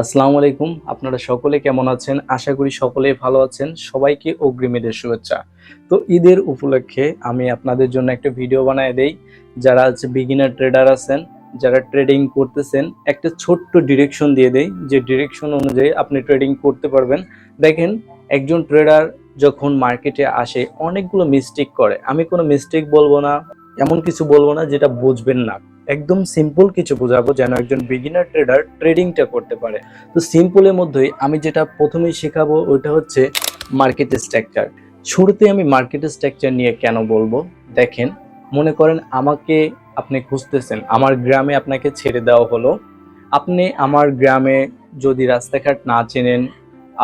আসসালামু আলাইকুম। আপনারা সকলে কেমন আছেন? আশা করি সকলেই ভালো আছেন। সবাইকে অগ্রিম ঈদের শুভেচ্ছা। তো ঈদের উপলক্ষে আমি আপনাদের জন্য একটা ভিডিও বানায় দেই। যারা বিগিনার ট্রেডার আছেন, যারা ট্রেডিং করতেছেন, একটা ছোট্ট ডিরেকশন দিয়ে দেই, যে ডিরেকশন অনুযায়ী আপনি ট্রেডিং করতে পারবেন। দেখেন, একজন ট্রেডার যখন মার্কেটে আসে অনেকগুলো মিস্টেক করে। আমি কোনো মিস্টেক বলবো না, এমন কিছু বলবো না যেটা বুঝবেন না। একদম সিম্পল কিছু বোঝাবো যেন একজন বিগিনার ট্রেডার ট্রেডিংটা করতে পারে। তো সিম্পলের মধ্যেই আমি যেটা প্রথমেই শেখাবো ওইটা হচ্ছে মার্কেট স্ট্রাকচার। শুরুতে আমি মার্কেট স্ট্রাকচার নিয়ে কেন বলবো, দেখেন, মনে করেন আমাকে আপনি খুঁজতেছেন, আমার গ্রামে আপনাকে ছেড়ে দেওয়া হলো। আপনি আমার গ্রামে যদি রাস্তাঘাট না চেনেন,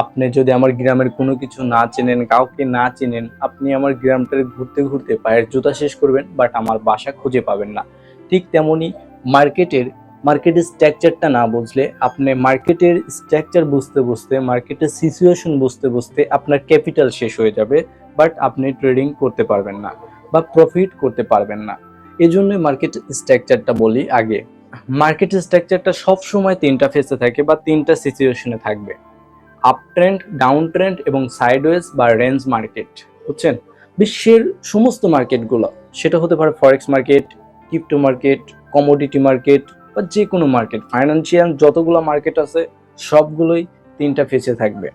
আপনি যদি আমার গ্রামের কোনো কিছু না চেনেন, কাউকে না চেনেন, আপনি আমার গ্রামটা ঘুরতে ঘুরতে পায়ের জুতা শেষ করবেন, বাট আমার বাসা খুঁজে পাবেন না। ঠিক তেমনি মার্কেটের স্ট্রাকচারটা না বুঝলে, আপনি মার্কেটের স্ট্রাকচার বুঝতে বুঝতে, মার্কেটের সিচুয়েশন বুঝতে বুঝতে আপনার ক্যাপিটাল শেষ হয়ে যাবে, বাট আপনি ট্রেডিং করতে পারবেন না বা প্রফিট করতে পারবেন না। এই জন্যই মার্কেট স্ট্রাকচারটা বলি আগে। মার্কেট স্ট্রাকচারটা সব সময় তিনটা ফেসে থাকে বা তিনটা সিচুয়েশনে থাকবে: আপ ট্রেন্ড, ডাউন ট্রেন্ড এবং সাইডওয়েজ বা রেঞ্জ মার্কেট। বুঝছেন? বিশ্বের সমস্ত মার্কেটগুলো, সেটা হতে পারে ফরেক্স market, crypto market, commodity market বা যে কোনো মার্কেট, ফাইন্যান্সিয়াল যতগুলো মার্কেট আছে সবগুলোই তিনটা ফেসে থাকবে।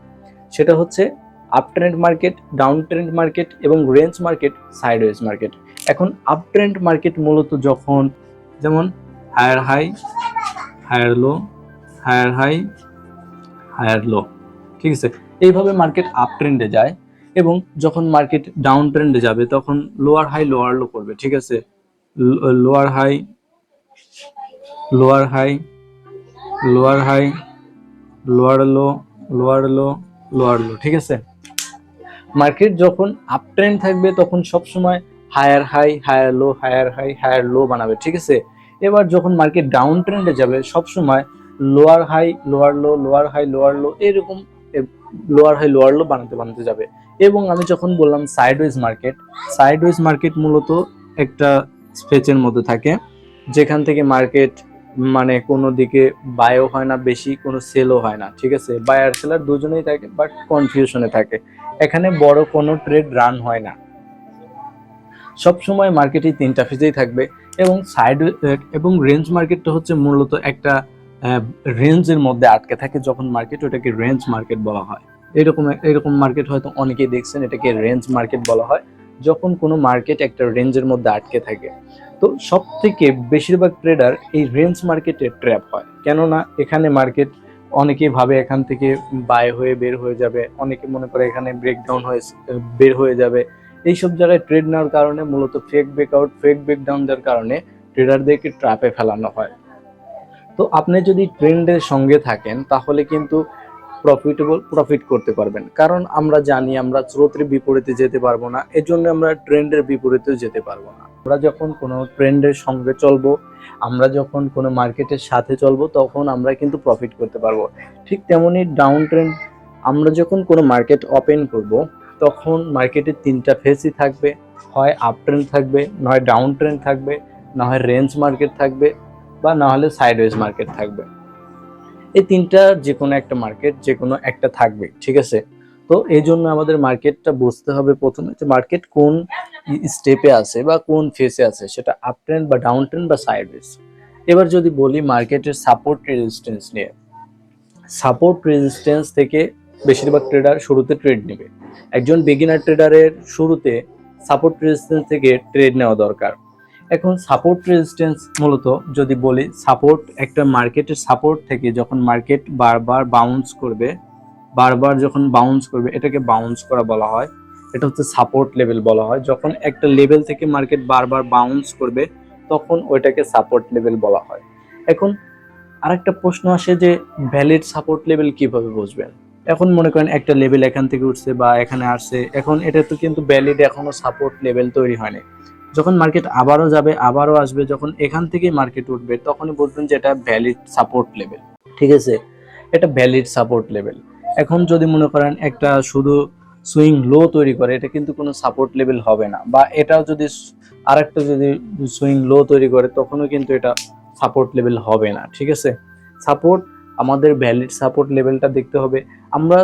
সেটা হচ্ছে up trend market, down trend market এবং রেঞ্জ মার্কেট, সাইডওয়েজ মার্কেট। এখন আপ ট্রেন্ড মার্কেট মূলত যখন, যেমন higher high, higher low, higher high, higher low, ঠিক আছে, এইভাবে মার্কেট আপ ট্রেন্ডে যায়। এবং যখন মার্কেট ডাউন ট্রেন্ডে যাবে তখন লোয়ার হাই লোয়ার লো করবে, ঠিক আছে, lower high, lower high, lower high, lower low, lower low, lower low, ঠিক আছে। মার্কেট যখন আপ ট্রেন্ড থাকবে তখন সবসময় higher high, higher low, higher high, higher low বানাবে, ঠিক আছে। এবার যখন মার্কেট ডাউন ট্রেন্ডে যাবে সবসময় lower high, lower low, lower high, lower low, এরকম লোয়ার হাই, লোয়ার লো বানাতে বানাতে যাবে। এবং আমি যখন বললাম সাইডওয়েজ মার্কেট মূলত একটা স্পেসের মধ্যে থাকে, যেখান থেকে মার্কেট মানে কোনো দিকে বায়ও হয় না বেশি, কোনো সেলও হয় না, ঠিক আছে। বায়ার সেলার দুজনেই থাকে, বাট কনফিউশনে থাকে। এখানে বড় কোনো ট্রেড রান হয় না। সবসময় মার্কেটই তিনটা ফেজেই থাকবে। এবং এবং রেঞ্জ মার্কেটটা হচ্ছে মূলত একটা রেঞ্জের মধ্যে আটকে থাকে যখন মার্কেট, ওটাকে রেঞ্জ মার্কেট বলা হয়। এরকম মার্কেট হয়তো অনেকেই দেখছেন, এটাকে রেঞ্জ মার্কেট বলা হয় যখন কোনো মার্কেট একটা রেঞ্জের মধ্যে আটকে থাকে। তো সব থেকে বেশিরভাগ ট্রেডার এই রেঞ্জ মার্কেটে ট্র্যাপ হয়, কেননা এখানে মার্কেট অনেকেই ভাবে এখান থেকে বাই হয়ে বের হয়ে যাবে, অনেকে মনে করে এখানে ব্রেকডাউন হয়ে বের হয়ে যাবে। এইসব জায়গায় ট্রেড নেওয়ার কারণে মূলত ফেক ব্রেকআউট, ফেক ব্রেকডাউন দেওয়ার কারণে ট্রেডারদেরকে ট্র্যাপে ফেলানো হয়। তো আপনি যদি ট্রেন্ডের সঙ্গে থাকেন তাহলে কিন্তু প্রফিট করতে পারবেন, কারণ আমরা জানি আমরা স্রোতের বিপরীতে যেতে পারবো না, এজন্য আমরা ট্রেন্ডের বিপরীতেও যেতে পারবো না। আমরা যখন কোনো ট্রেন্ডের সঙ্গে চলবো, আমরা যখন কোনো মার্কেটের সাথে চলবো, তখন আমরা কিন্তু প্রফিট করতে পারবো। ঠিক তেমনি ডাউন ট্রেন্ড, আমরা যখন কোনো মার্কেট ওপেন করব তখন মার্কেটের তিনটা ফেজই থাকবে: হয় আপ ট্রেন্ড থাকবে, নয় ডাউন ট্রেন্ড থাকবে, না হয় রেঞ্জ মার্কেট থাকবে, বা না হলে সাইডওয়েজ মার্কেট থাকবে। এই তিনটা যে কোনো একটা মার্কেট, যে কোনো একটা থাকবে, ঠিক আছে। তো এই জন্য আমাদের মার্কেটটা বুঝতে হবে প্রথমে যে মার্কেট কোন স্টেপে আছে বা কোন ফেসে আছে, সেটা আপ ট্রেন্ড বা ডাউন ট্রেন্ড বা সাইডওয়েজ। এবার যদি বলি মার্কেটের সাপোর্ট রেজিস্ট্যান্স নিয়ে, সাপোর্ট রেজিস্ট্যান্স থেকে বেশিরভাগ ট্রেডার শুরুতে ট্রেড নেবে। একজন বিগিনার ট্রেডারের শুরুতে সাপোর্ট রেজিস্ট্যান্স থেকে ট্রেড নেওয়া দরকার। এখন সাপোর্ট রেজিস্ট্যান্স মূলত যদি বলি, সাপোর্ট একটা মার্কেটের সাপোর্ট থেকে যখন মার্কেট বারবার বাউন্স করবে, বারবার যখন বাউন্স করবে, এটাকে বাউন্স করা বলা হয়, এটা হচ্ছে সাপোর্ট লেভেল বলা হয়। যখন একটা লেভেল থেকে মার্কেট বারবার বাউন্স করবে তখন ওইটাকে সাপোর্ট লেভেল বলা হয়। এখন আরেকটা প্রশ্ন আসে যে ভ্যালিড সাপোর্ট লেভেল কিভাবে বুঝবেন। এখন মনে করেন একটা লেভেল এখান থেকে উঠছে বা এখানে আসছে, এখন এটা তো কিন্তু ভ্যালিড এখনো সাপোর্ট লেভেল তৈরি হয়নি। যখন মার্কেট আবারও যাবে, আবারও আসবে, যখন এখান থেকেই মার্কেট উঠবে তখনই বুঝবেন যে এটা ভ্যালিড সাপোর্ট লেভেল, ঠিক আছে, এটা ভ্যালিড সাপোর্ট লেভেল। এখন যদি মনে করেন একটা শুধু সুইং লো তৈরি করে, এটা কিন্তু কোনো সাপোর্ট লেভেল হবে না। বা এটাও যদি আরেকটা যদি সুইং লো তৈরি করে তখনও কিন্তু এটা সাপোর্ট লেভেল হবে না, ঠিক আছে। সাপোর্ট আমাদের ভ্যালিড সাপোর্ট লেভেলটা দেখতে হবে। আমরা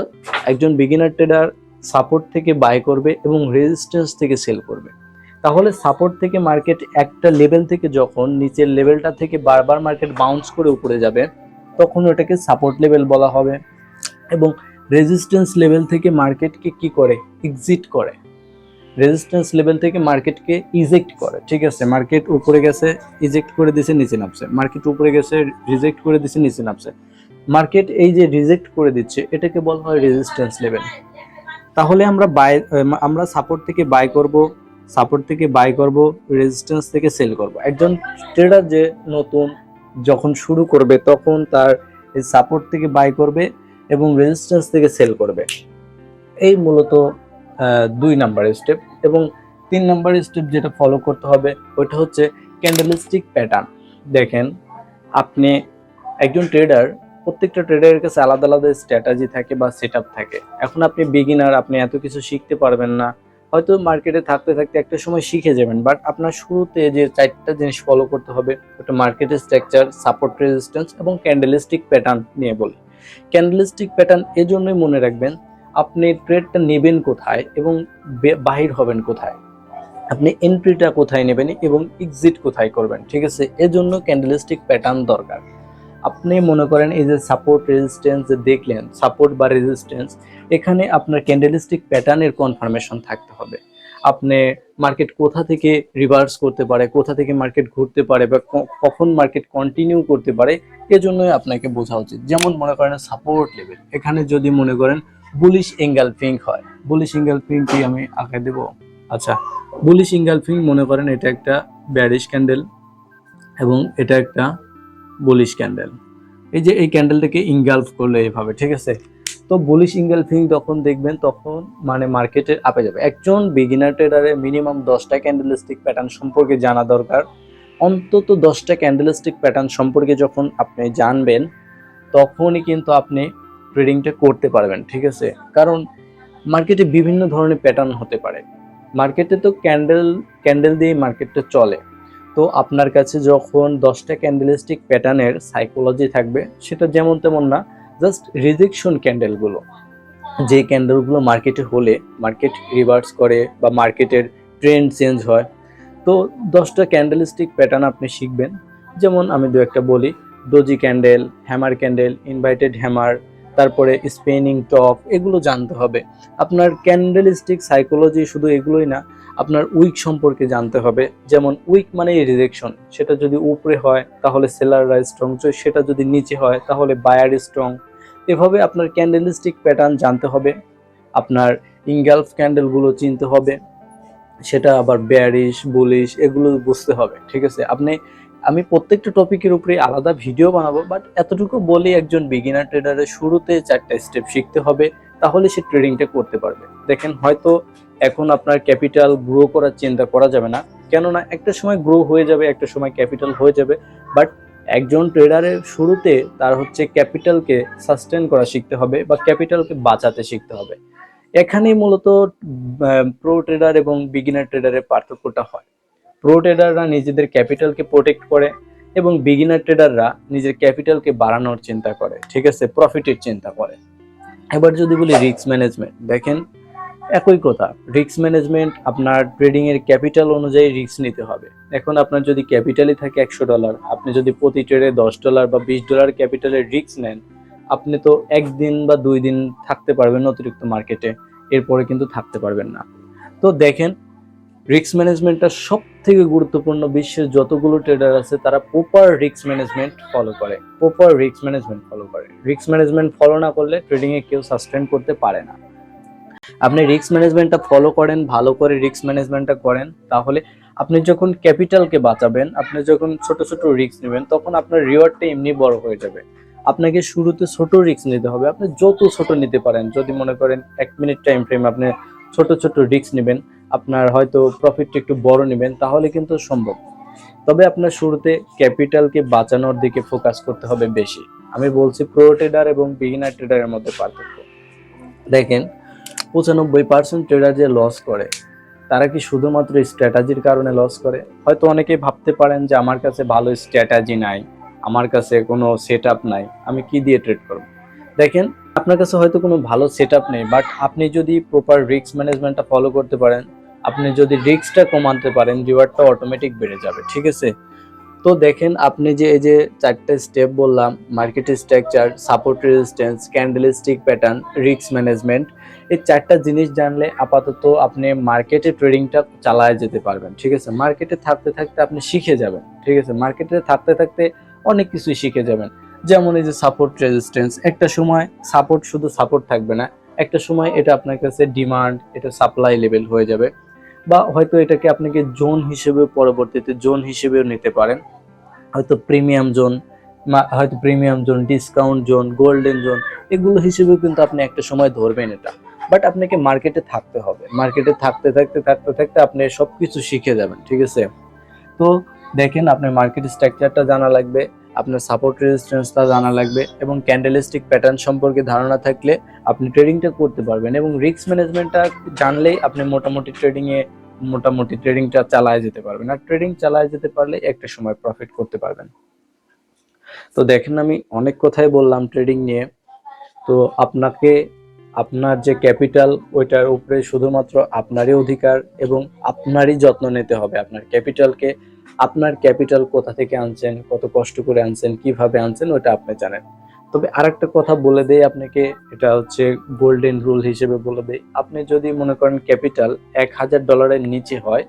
একজন বিগিনার ট্রেডার সাপোর্ট থেকে বাই করবে এবং রেজিস্ট্যান্স থেকে সেল করবে। তাহলে সাপোর্ট থেকে মার্কেট একটা লেভেল থেকে যখন নিচের লেভেলটা থেকে বারবার মার্কেট বাউন্স করে উপরে যাবে, তখন ওটাকে সাপোর্ট লেভেল বলা হবে। এবং রেজিস্ট্যান্স লেভেল থেকে মার্কেটকে কি করে, এক্সিট করে। রেজিস্ট্যান্স লেভেল থেকে মার্কেটকে ইজেক্ট করে। ঠিক আছে, মার্কেট উপরে গেছে, ইজেক্ট করে দিছে, নিচে নামছে, মার্কেট উপরে গেছে, রিজেক্ট করে দিছে, নিচে নামছে। মার্কেট এই যে রিজেক্ট করে দিচ্ছে, এটাকে বলা হয় রেজিস্ট্যান্স লেভেল। তাহলে আমরা সাপোর্ট থেকে বাই করব, সাপোর্ট থেকে বাই করব, রেজিস্ট্যান্স থেকে সেল করব। একজন ট্রেডার যে নতুন যখন শুরু করবে, তখন তার সাপোর্ট থেকে বাই করবে এবং রেজিস্ট্যান্স থেকে সেল করবে। এই মূলত 2 নাম্বার স্টেপ। এবং 3 নাম্বার স্টেপ যেটা ফলো করতে হবে ওইটা হচ্ছে ক্যান্ডেলস্টিক প্যাটার্ন। দেখেন, আপনি একজন ট্রেডার, প্রত্যেকটা ট্রেডারের কাছে আলাদা আলাদা স্ট্র্যাটেজি থাকে বা সেট আপ থাকে। এখন আপনি বিগিনার, আপনি এত কিছু শিখতে পারবেন না, হয়তো মার্কেটে থাকতে থাকতে একটা সময় শিখে যাবেন, বাট আপনার শুরুতে যে 4টা জিনিস ফলো করতে হবে, ওটা মার্কেটের স্ট্রাকচার, সাপোর্ট, রেজিস্ট্যান্স এবং ক্যান্ডেলস্টিক প্যাটার্ন নিয়ে বলি। ক্যান্ডেলস্টিক প্যাটার্ন এজন্যই মনে রাখবেন, আপনি ট্রেডটা নেবেন কোথায় এবং বাহির হবেন কোথায়, আপনি এন্ট্রিটা কোথায় নেবেন এবং এক্সিট কোথায় করবেন। ঠিক আছে, এজন্য ক্যান্ডেলস্টিক প্যাটার্ন দরকার। আপনি মনে করেন এই যে সাপোর্ট রেজিস্ট্যান্স দেখলেন, সাপোর্ট বা রেজিস্ট্যান্স, এখানে আপনার ক্যান্ডেলস্টিক প্যাটার্নের কনফার্মেশন থাকতে হবে। আপনি মার্কেট কোথা থেকে রিভার্স করতে পারে, কোথা থেকে মার্কেট ঘুরতে পারে বা কখন মার্কেট কন্টিনিউ করতে পারে, এজন্যই আপনাকে বোঝা উচিত। যেমন মনে করেন সাপোর্ট লেভেল, এখানে যদি মনে করেন বুলিশ এঙ্গালফিং হয়, বুলিশ এঙ্গালফিং কি আমি আঁকে দেব? আচ্ছা, বুলিশ এঙ্গালফিং মনে করেন এটা একটা ব্যারিশ ক্যান্ডেল এবং এটা একটা বুলিশ ক্যান্ডেল। এই যে এই ক্যান্ডেলটাকে ইনগালফ করলো এইভাবে, ঠিক আছে। তো বুলিশ ইনগালফিং যখন দেখবেন, তখন মানে মার্কেটে আপে যাবে। একজন বিগিনার ট্রেডারের মিনিমাম 10টা ক্যান্ডেলস্টিক প্যাটার্ন সম্পর্কে জানা দরকার। অন্তত 10টা ক্যান্ডেলস্টিক প্যাটার্ন সম্পর্কে যখন আপনি জানবেন, তখনই কিন্তু আপনি ট্রেডিংটা করতে পারবেন। ঠিক আছে, কারণ মার্কেটে বিভিন্ন ধরনের প্যাটার্ন হতে পারে। মার্কেটে তো ক্যান্ডেল দিয়ে মার্কেটটা চলে। তো আপনার কাছে যখন 10টা ক্যান্ডেলস্টিক প্যাটার্নের সাইকোলজি থাকবে, সেটা যেমন তেমন না, জাস্ট রিজেকশন ক্যান্ডেলগুলো, যে ক্যান্ডেলগুলো মার্কেটে হলে মার্কেট রিভার্স করে বা মার্কেটের ট্রেন্ড চেঞ্জ হয়। তো 10টা ক্যান্ডেলস্টিক প্যাটার্ন আপনি শিখবেন। যেমন আমি দু একটা বলি, doji candle, hammer candle, invited hammer, তারপরে স্পিনিং টপ, এগুলো জানতে হবে। আপনার ক্যান্ডেলস্টিক সাইকোলজি শুধু এগুলোই না, আপনার উইক সম্পর্কে জানতে হবে। যেমন উইক মানে রিজেকশন, সেটা যদি উপরে হয় তাহলে সেলাররা স্ট্রং, সেটা যদি নিচে হয় তাহলে বায়ার স্ট্রং। এভাবে আপনার ক্যান্ডেলস্টিক প্যাটার্ন জানতে হবে। আপনার ইনগালফ ক্যান্ডেলগুলো চিনতে হবে, সেটা আবার বেয়ারিশ, বুলিশ, এগুলো বুঝতে হবে। ঠিক আছে, আমি প্রত্যেকটা টপিকের উপরে আলাদা ভিডিও বানাবো, বাট এতটুকু বলি, একজন বিগিনার ট্রেডারের শুরুতে 4টা স্টেপ শিখতে হবে, তাহলে সে ট্রেডিংটা করতে পারবে। দেখেন, হয়তো এখন আপনার ক্যাপিটাল গ্রো করার চিন্তা করা যাবে না, কেননা একটা সময় গ্রো হয়ে যাবে, একটা সময় ক্যাপিটাল হয়ে যাবে। বাট একজন ট্রেডারের শুরুতে তার হচ্ছে ক্যাপিটালকে সাস্টেন করা শিখতে হবে বা ক্যাপিটালকে বাঁচাতে শিখতে হবে। এখানেই মূলত প্রো ট্রেডার এবং বিগিনার ট্রেডারের পার্থক্যটা হয়। প্রো ট্রেডাররা নিজেদের ক্যাপিটালকে প্রোটেক্ট করে এবং বিগিনার ট্রেডাররা নিজের ক্যাপিটালকে বাড়ানোর চিন্তা করে। ঠিক আছে, প্রফিটের চিন্তা করে। এবার যদি বলি রিস্ক ম্যানেজমেন্ট, দেখেন একই কথা। রিস্ক ম্যানেজমেন্ট, আপনার ট্রেডিং এর ক্যাপিটাল অনুযায়ী রিস্ক নিতে হবে। এখন আপনার যদি ক্যাপিটালই থাকে $100, আপনি যদি প্রতি ট্রেডে $10 বা $20 ক্যাপিটালের রিস্ক নেন, আপনি তো 1 দিন বা 2 দিন থাকতে পারবেন অতিরিক্ত মার্কেটে, এরপরে কিন্তু থাকতে পারবেন না। তো দেখেন, রিস্ক ম্যানেজমেন্টটা সব থেকে গুরুত্বপূর্ণ। বিশ্বের যতগুলো ট্রেডার আছে তারা প্রপার রিস্ক ম্যানেজমেন্ট ফলো করে, রিস্ক ম্যানেজমেন্ট ফলো না করলে ট্রেডিং এ কেউ সাস্টেন করতে পারে না। আপনি রিস্ক ম্যানেজমেন্টটা ফলো করেন, ভালো করে রিস্ক ম্যানেজমেন্টটা করেন, তাহলে আপনি যখন ক্যাপিটালকে বাঁচাবেন, আপনি যখন ছোট ছোট রিস্ক নেবেন, তখন আপনার রিওয়ার্ডটা এমনি বড় হয়ে যাবে। আপনাকে শুরুতে ছোট রিস্ক নিতে হবে, আপনি যত ছোট নিতে পারেন। যদি মনে করেন 1 মিনিট টাইম ফ্রেম, আপনি ছোট ছোট রিস্ক নেবেন, আপনার হয়তো প্রফিটটা একটু বড় নেবেন, তাহলে কিন্তু সম্ভব। তবে আপনার শুরুতে ক্যাপিটালকে বাঁচানোর দিকে ফোকাস করতে হবে বেশি। আমি বলছি প্রো ট্রেডার এবং বিগিনার ট্রেডারের মধ্যে পার্থক্য। দেখেন, 95% ট্রেডার যে লস করে, তারা কি শুধুমাত্র স্ট্র্যাটেজির কারণে লস করে? হয়তো অনেকেই ভাবতে পারেন যে আমার কাছে ভালো স্ট্র্যাটেজি নাই, আমার কাছে কোনো সেট আপ নাই, আমি কি দিয়ে ট্রেড করব? দেখেন, আপনার কাছে হয়তো কোনো ভালো সেট আপ নেই, বাট আপনি যদি প্রপার রিস্ক ম্যানেজমেন্টটা ফলো করতে পারেন, আপনি যদি রিস্কটা কমাতে পারেন, রিওয়ার্ডটা অটোমেটিক বেড়ে যাবে। ঠিক আছে? তো দেখেন, আপনি যে এই যে 4টা স্টেপ বললাম, market structure, support resistance, candlestick pattern, risk management, এই 4টা জিনিস জানলে আপাতত আপনি মার্কেটে ট্রেডিংটা চালায় যেতে পারবেন। ঠিক আছে? মার্কেটে থাকতে থাকতে আপনি শিখে যাবেন। ঠিক আছে? মার্কেটে থাকতে থাকতে অনেক কিছুই শিখে যাবেন। যেমন এই যে সাপোর্ট রেজিস্ট্যান্স, একটা সময় সাপোর্ট শুধু সাপোর্ট থাকবে না, একটা সময় এটা আপনার কাছে ডিমান্ড, এটা সাপ্লাই লেভেল হয়ে যাবে, বা হয়তো এটাকে আপনাকে জোন হিসেবে পরবর্তীতে জোন হিসেবেও নিতে পারেন। হয়তো প্রিমিয়াম জোন, হয়তো premium zone, discount zone, golden zone, এগুলো হিসেবেও কিন্তু আপনি একটা সময় ধরবেন এটা। বাট আপনাকে মার্কেটে থাকতে হবে। মার্কেটে থাকতে থাকতে থাকতে থাকতে আপনি সবকিছু শিখে যাবেন। ঠিক আছে? তো দেখেন, আপনার মার্কেট স্ট্রাকচারটা জানা লাগবে, আপনার সাপোর্ট রেজিস্ট্যান্সটা জানা লাগবে, এবং ক্যান্ডেলস্টিক প্যাটার্ন সম্পর্কে ধারণা থাকলে আপনি ট্রেডিংটা করতে পারবেন। এবং রিস্ক ম্যানেজমেন্টটা জানলেই আপনি মোটামুটি ট্রেডিংটা চালায় যেতে পারবেন। আর ট্রেডিং চালায় যেতে পারলে একটা সময় প্রফিট করতে পারবেন। তো দেখেন, আমি অনেক কথাই বললাম ট্রেডিং নিয়ে। তো আপনাকে আপনার যে ক্যাপিটাল, ওইটার উপরে শুধুমাত্র আপনারই অধিকার এবং আপনারই যত্ন নিতে হবে আপনার ক্যাপিটালকে। আপনার ক্যাপিটাল কোথা থেকে আনছেন, কত কষ্ট করে আনছেন, কিভাবে আনছেন, ওটা আপনি জানেন। তবে আরেকটা কথা বলে দেই আপনাকে, এটা হচ্ছে গোল্ডেন রুল হিসেবে বলে দেই। আপনি যদি মনে করেন ক্যাপিটাল $1000 নিচে হয়,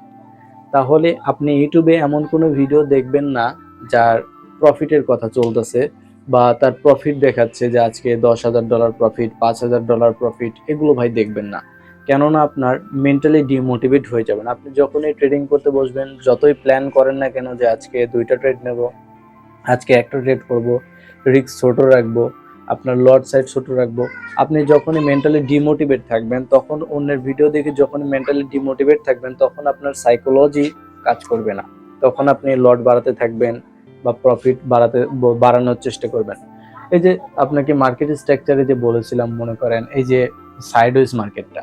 তাহলে আপনি ইউটিউবে এমন কোনো ভিডিও দেখবেন না যার প্রফিটের কথা চলতেছে, বা তার প্রফিট দেখাচ্ছে যে আজকে $10,000 প্রফিট, $5,000 প্রফিট, এগুলো ভাই দেখবেন না। কেননা আপনার মেন্টালি ডিমোটিভেট হয়ে যাবেন। আপনি যখনই ট্রেডিং করতে বসবেন, যতই প্ল্যান করেন না কেন যে আজকে 2টা ট্রেড নেব, আজকে একটা ট্রেড করব, রিস্ক ছোট রাখবো, আপনার লট সাইজ ছোট রাখবো, আপনি যখনই মেন্টালি ডিমোটিভেট থাকবেন, তখন অন্যের ভিডিও দেখে যখনই মেন্টালি ডিমোটিভেট থাকবেন, তখন আপনার সাইকোলজি কাজ করবে না। তখন আপনি লট বাড়াতে থাকবেন বা প্রফিট বাড়ানোর চেষ্টা করবেন। এই যে আপনাকে মার্কেট স্ট্রাকচারে যে বলেছিলাম, মনে করেন এই যে সাইডওয়েজ মার্কেটটা,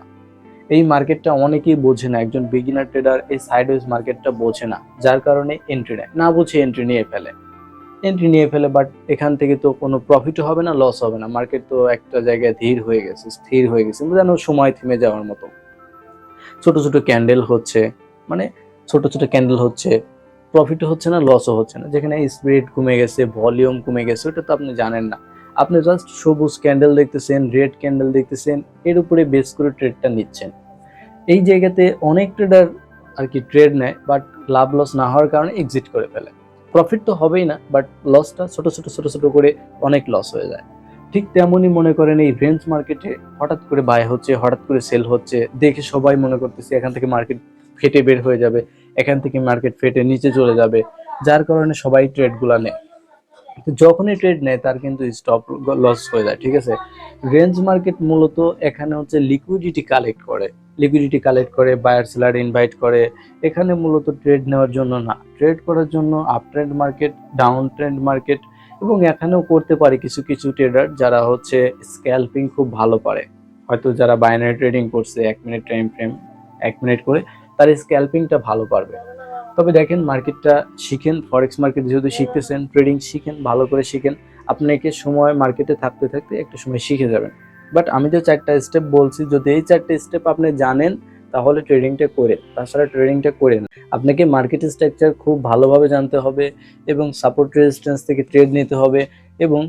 এই মার্কেটটা অনেকেই বোঝে না। একজন বিগিনার ট্রেডার এই সাইডওয়েজ মার্কেটটা বোঝে না, যার কারণে এন্ট্রি নেয় না, বুঝে এন্ট্রি নিয়ে ফেলে। বাট এখান থেকে তো কোনো প্রফিটও হবে না, লস হবে না। মার্কেট তো একটা জায়গায় স্থির হয়ে গেছে, যেন সময় থেমে যাওয়ার মতো। ছোট ছোট ক্যান্ডেল হচ্ছে, মানে ছোট ছোট ক্যান্ডেল হচ্ছে, প্রফিটও হচ্ছে না, লসও হচ্ছে না। যেখানে স্পিড কমে গেছে, ভলিউম কমে গেছে, ওটা তো আপনি জানেন না। আপনি জাস্ট সবুজ ক্যান্ডেল দেখতেছেন, রেড ক্যান্ডেল দেখতেছেন, এর উপরে বেস করে ট্রেডটা নিচ্ছেন। এই জায়গাতে অনেক ট্রেডার আর কি ট্রেড নেয়, বাট লাভ লস না হওয়ার কারণে এক্সিট করে ফেলে। প্রফিট তো হবেই না, বাট লসটা ছোট ছোট করে অনেক লস হয়ে যায়। ঠিক তেমনই মনে করেন এই রেঞ্জ মার্কেটে হঠাৎ করে বাই হচ্ছে, হঠাৎ করে সেল হচ্ছে, দেখে সবাই মনে করতেছে এখান থেকে মার্কেট ফেটে বের হয়ে যাবে, এখান থেকে মার্কেট ফেটে নিচে চলে যাবে, যার কারণে সবাই ট্রেডগুলা নেয়। যখনই ট্রেড নেয় তার কিন্তু স্টপ লস হয়ে যায়। ঠিক আছে? রেঞ্জ মার্কেট মূলত এখানে হচ্ছে লিকুইডিটি কালেক্ট করে বায়ার সেলার ইনভাইট করে। এখানে মূলত ট্রেড নেওয়ার জন্য না, ট্রেড করার জন্য up trend market, down trend market, এবং এখানেও করতে পারে কিছু কিছু ট্রেডার যারা হচ্ছে স্ক্যালপিং খুব ভালো পারে। হয়তো যারা বাইনারি ট্রেডিং করছে 1 মিনিট টাইম ফ্রেম, 1 মিনিট করে, তার স্ক্যালপিংটা ভালো পারবে। তবে দেখেন, মার্কেটটা শিখেন, ফরেক্স মার্কেট যেহেতু শিখতেছেন, ট্রেডিং শিখেন, ভালো করে শিখেন। আপনাকে সময় মার্কেটে থাকতে থাকতে একটা সময় শিখে যাবেন। বাট আমি যে 4টা স্টেপ বলছি, যদি এই 4টা স্টেপ আপনি জানেন, তাহলে ট্রেডিংটা করেন। তাছাড়া ট্রেডিংটা করেন, আপনাকে মার্কেট স্ট্রাকচার খুব ভালোভাবে জানতে হবে, এবং সাপোর্ট রেজিস্ট্যান্স থেকে ট্রেড নিতে হবে, এবং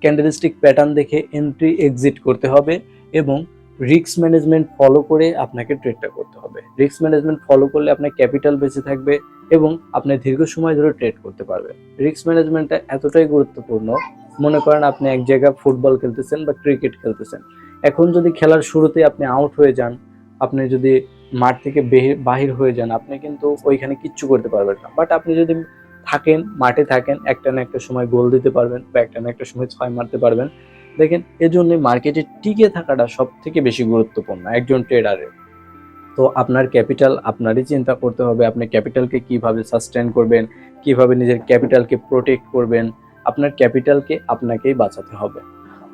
ক্যান্ডেলস্টিক প্যাটার্ন দেখে এন্ট্রি এক্সিট করতে হবে, এবং রিস্ক ম্যানেজমেন্ট ফলো করে আপনাকে ট্রেডটা করতে হবে। রিস্ক ম্যানেজমেন্ট ফলো করলে আপনার ক্যাপিটাল বেঁচে থাকবে, এবং আপনি দীর্ঘ সময় ধরে ট্রেড করতে পারবেন। রিস্ক ম্যানেজমেন্টটা এতটাই গুরুত্বপূর্ণ। মনে করেন আপনি এক জায়গায় ফুটবল খেলতেছেন বা ক্রিকেট খেলতেছেন, এখন যদি খেলার শুরুতে আপনি আউট হয়ে যান, আপনি যদি মাঠ থেকে বাহির হয়ে যান, আপনি কিন্তু ওইখানে কিচ্ছু করতে পারবেন না। বাট আপনি যদি মাঠে থাকেন, একটা না একটা সময় গোল দিতে পারবেন, বা একটা না একটা সময় 6 মারতে পারবেন। দেখেন, এজন্য মার্কেটে টিকে থাকাটা সব থেকে বেশি গুরুত্বপূর্ণ একজন ট্রেডারের। তো আপনার ক্যাপিটাল আপনারই চিন্তা করতে হবে, আপনি ক্যাপিটালকে কিভাবে সাস্টেন করবেন, কিভাবে নিজের ক্যাপিটালকে প্রোটেক্ট করবেন। আপনার ক্যাপিটালকে আপনাকেই বাঁচাতে হবে।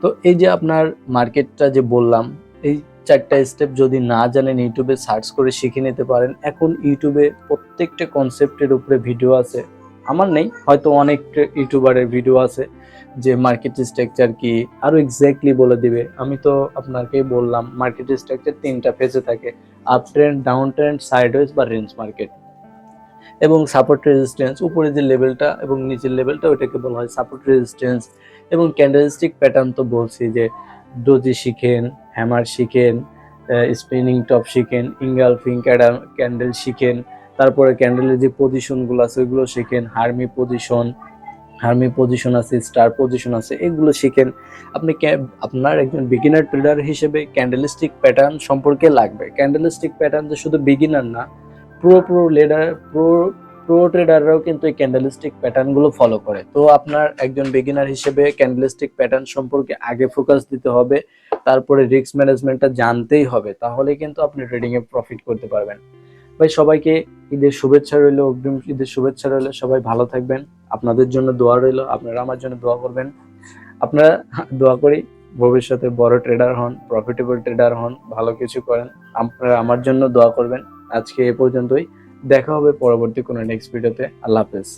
তো এই যে আপনার মার্কেটটা যে বললাম, এই 4টা স্টেপ যদি না জানেন, ইউটিউবে সার্চ করে শিখে নিতে পারেন। এখন ইউটিউবে প্রত্যেকটা কনসেপ্টের উপরে ভিডিও আছে, আমার নেই, হয়তো অনেক ইউটিউবারের ভিডিও আছে যে মার্কেট স্ট্রাকচার কি আরো এক্স্যাক্টলি বলে দিবে। আমি তো আপনাকে বললাম মার্কেট স্ট্রাকচার 3টা ফেজে থাকে, up trend, down trend, sideways বা রেঞ্জ মার্কেট। এবং সাপোর্ট রেজিস্ট্যান্স, উপরে যে লেভেলটা এবং নিচের লেভেলটা ওইটাকে বলা হয় সাপোর্ট রেজিস্ট্যান্স। এবং ক্যান্ডেলস্টিক প্যাটার্ন তো বলছি যে ডোজি শিখেন, হ্যামার শিখেন, স্পিনিং টপ শিখেন, ইঙ্গালফিং ক্যান্ডেল শিখেন, তারপরে ক্যান্ডেলের যে পজিশনগুলো আছে ওইগুলো শিখেন, হার্মি পজিশন আছে, স্টার পজিশন আছে, এগুলো শিখেন। আপনি আপনার একজন বিগিনার ট্রেডার হিসেবে ক্যান্ডেলস্টিক প্যাটার্ন সম্পর্কে লাগবে। ক্যান্ডেলস্টিক প্যাটার্ন যে শুধু বিগিনার না, প্রো ট্রেডাররাও কিন্তু এই ক্যান্ডেলস্টিক প্যাটার্ন গুলো ফলো করে। তো আপনার একজন বিগিনার হিসেবে ক্যান্ডেলস্টিক প্যাটার্ন সম্পর্কে আগে ফোকাস দিতে হবে, তারপরে রিস্ক ম্যানেজমেন্টটা জানতেই হবে, তাহলে কিন্তু আপনি ট্রেডিং এ প্রফিট করতে পারবেন। ভাই সবাইকে ঈদের শুভেচ্ছা রইলো, অগ্রিম ঈদের শুভেচ্ছা রইলো। সবাই ভালো থাকবেন, আপনাদের জন্য দোয়া রইলো, আপনারা আমার জন্য দোয়া করবেন। আপনারা দোয়া করি ভবিষ্যতে বড় ট্রেডার হন, প্রফিটেবল ট্রেডার হন, ভালো কিছু করেন। আপনারা আমার জন্য দোয়া করবেন। আজকে এ পর্যন্তই, দেখা হবে পরবর্তী কোনো নেক্সট ভিডিওতে। আল্লাহ হাফেজ।